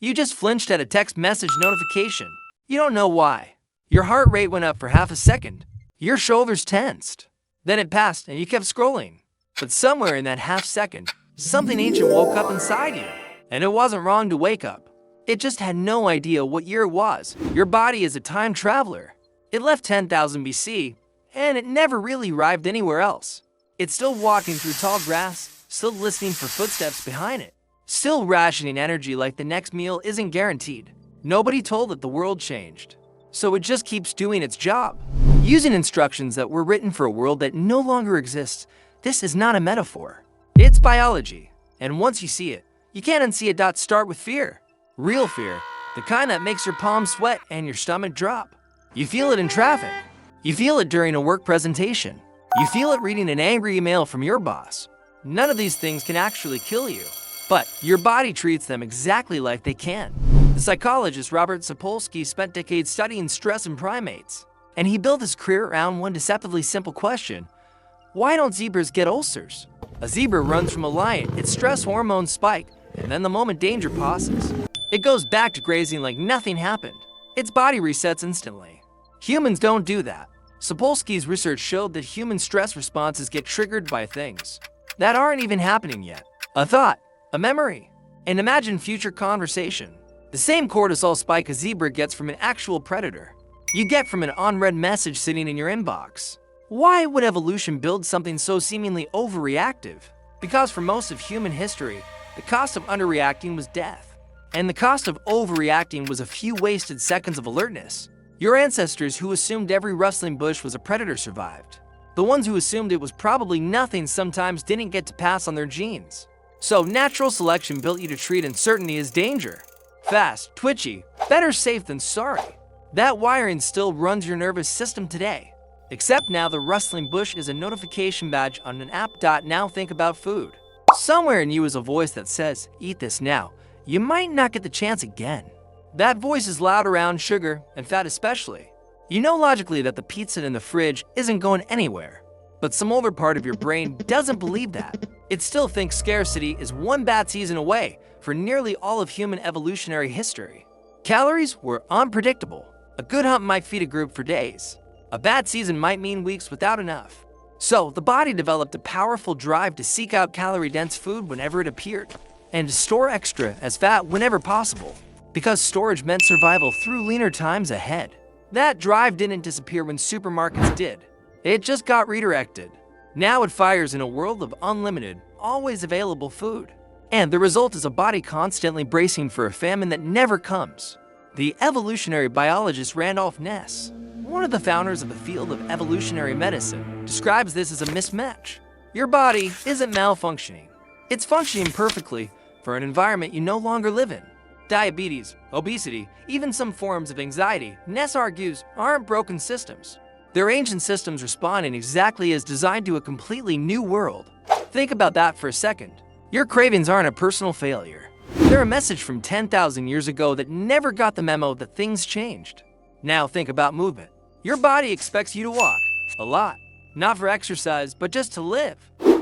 You just flinched at a text message notification. You don't know why. Your heart rate went up for half a second. Your shoulders tensed. Then it passed and you kept scrolling. But somewhere in that half second, something ancient woke up inside you. And it wasn't wrong to wake up. It just had no idea what year it was. Your body is a time traveler. It left 10,000 BC, and it never really arrived anywhere else. It's still walking through tall grass, still listening for footsteps behind it, still rationing energy like the next meal isn't guaranteed. Nobody told it the world changed. So it just keeps doing its job, using instructions that were written for a world that no longer exists. This is not a metaphor. It's biology. And once you see it, you can't unsee it. Start with fear. Real fear. The kind that makes your palms sweat and your stomach drop. You feel it in traffic. You feel it during a work presentation. You feel it reading an angry email from your boss. None of these things can actually kill you, but your body treats them exactly like they can. The psychologist Robert Sapolsky spent decades studying stress in primates, and he built his career around one deceptively simple question: why don't zebras get ulcers? A zebra runs from a lion, its stress hormones spike, and then the moment danger passes, it goes back to grazing like nothing happened. Its body resets instantly. Humans don't do that. Sapolsky's research showed that human stress responses get triggered by things that aren't even happening yet. A thought, a memory, an imagined future conversation. The same cortisol spike a zebra gets from an actual predator, you get from an unread message sitting in your inbox. Why would evolution build something so seemingly overreactive? Because for most of human history, the cost of underreacting was death. And the cost of overreacting was a few wasted seconds of alertness. Your ancestors who assumed every rustling bush was a predator survived. The ones who assumed it was probably nothing sometimes didn't get to pass on their genes. So natural selection built you to treat uncertainty as danger. Fast, twitchy, better safe than sorry. That wiring still runs your nervous system today. Except now the rustling bush is a notification badge on an app. Now think about food. Somewhere in you is a voice that says, eat this now. You might not get the chance again. That voice is loud around sugar and fat especially. You know logically that the pizza in the fridge isn't going anywhere. But some older part of your brain doesn't believe that. It still thinks scarcity is one bad season away for nearly all of human evolutionary history. Calories were unpredictable. A good hunt might feed a group for days. A bad season might mean weeks without enough. So the body developed a powerful drive to seek out calorie-dense food whenever it appeared, and to store extra as fat whenever possible, because storage meant survival through leaner times ahead. That drive didn't disappear when supermarkets did. It just got redirected. Now it fires in a world of unlimited, always available food. And the result is a body constantly bracing for a famine that never comes. The evolutionary biologist Randolph Ness, one of the founders of the field of evolutionary medicine, describes this as a mismatch. Your body isn't malfunctioning. It's functioning perfectly for an environment you no longer live in. Diabetes, obesity, even some forms of anxiety, Ness argues, aren't broken systems. They're ancient systems responding exactly as designed to a completely new world. Think about that for a second. Your cravings aren't a personal failure. They're a message from 10,000 years ago that never got the memo that things changed. Now think about movement. Your body expects you to walk, a lot. Not for exercise, but just to live.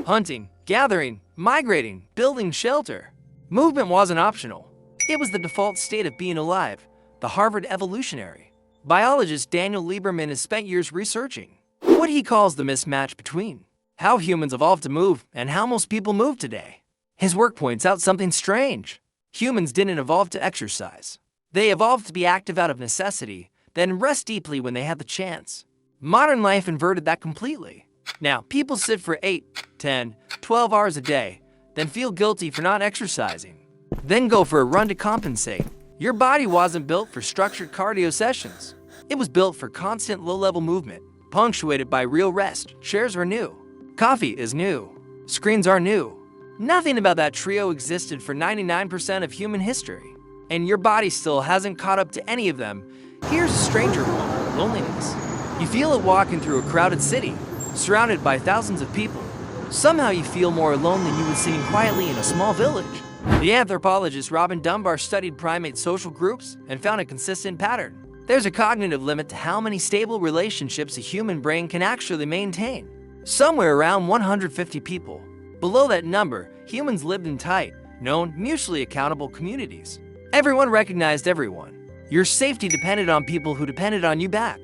Hunting, gathering, migrating, building shelter. Movement wasn't optional. It was the default state of being alive, the Harvard evolutionary. Biologist Daniel Lieberman has spent years researching what he calls the mismatch between how humans evolved to move and how most people move today. His work points out something strange. Humans didn't evolve to exercise. They evolved to be active out of necessity, then rest deeply when they had the chance. Modern life inverted that completely. Now, people sit for 8, 10, 12 hours a day, then feel guilty for not exercising, then go for a run to compensate. Your body wasn't built for structured cardio sessions. It was built for constant low-level movement, punctuated by real rest. Chairs are new. Coffee is new. Screens are new. Nothing about that trio existed for 99% of human history. And your body still hasn't caught up to any of them. Here's a stranger one, loneliness. You feel it walking through a crowded city, surrounded by thousands of people. Somehow you feel more alone than you would sitting quietly in a small village. The anthropologist Robin Dunbar studied primate social groups and found a consistent pattern. There's a cognitive limit to how many stable relationships a human brain can actually maintain. Somewhere around 150 people. Below that number, humans lived in tight, known, mutually accountable communities. Everyone recognized everyone. Your safety depended on people who depended on you back.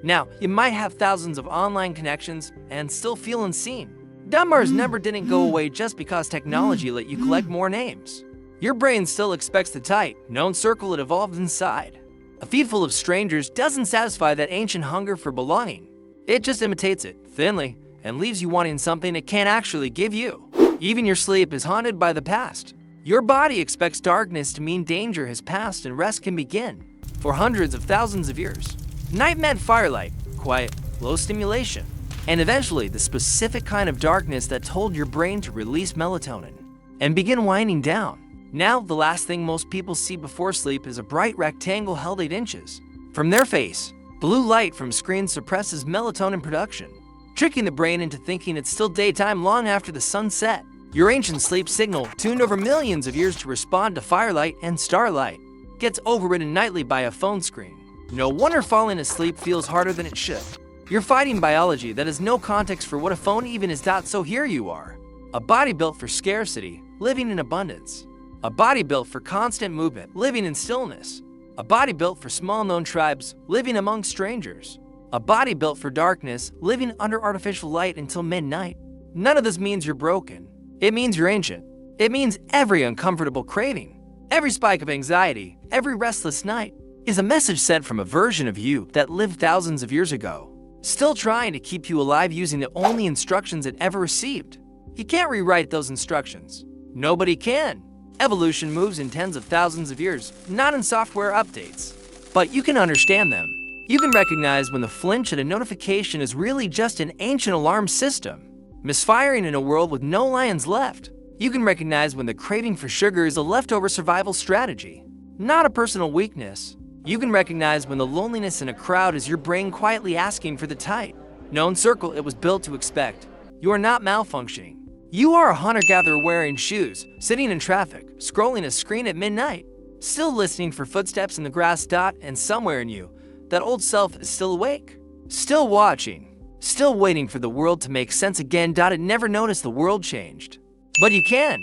Now, you might have thousands of online connections and still feel unseen. Dunbar's number didn't go away just because technology let you collect more names. Your brain still expects the tight, known circle it evolved inside. A feed full of strangers doesn't satisfy that ancient hunger for belonging. It just imitates it, thinly, and leaves you wanting something it can't actually give you. Even your sleep is haunted by the past. Your body expects darkness to mean danger has passed and rest can begin. For hundreds of thousands of years, night meant firelight, quiet, low stimulation, and eventually the specific kind of darkness that told your brain to release melatonin and begin winding down. Now, the last thing most people see before sleep is a bright rectangle held 8 inches from their face. Blue light from screens suppresses melatonin production, tricking the brain into thinking it's still daytime long after the sun set. Your ancient sleep signal, tuned over millions of years to respond to firelight and starlight, gets overridden nightly by a phone screen. No wonder falling asleep feels harder than it should. You're fighting biology that has no context for what a phone even is. So here you are, a body built for scarcity, living in abundance. A body built for constant movement, living in stillness. A body built for small-known tribes, living among strangers. A body built for darkness, living under artificial light until midnight. None of this means you're broken. It means you're ancient. It means every uncomfortable craving, every spike of anxiety, every restless night is a message sent from a version of you that lived thousands of years ago, still trying to keep you alive using the only instructions it ever received. You can't rewrite those instructions. Nobody can. Evolution moves in tens of thousands of years, not in software updates. But you can understand them. You can recognize when the flinch at a notification is really just an ancient alarm system, misfiring in a world with no lions left. You can recognize when the craving for sugar is a leftover survival strategy, not a personal weakness. You can recognize when the loneliness in a crowd is your brain quietly asking for the tight, known circle it was built to expect. You are not malfunctioning. You are a hunter-gatherer wearing shoes, sitting in traffic, scrolling a screen at midnight, still listening for footsteps in the grass. And somewhere in you, that old self is still awake, still watching, still waiting for the world to make sense again. It never noticed the world changed. But you can.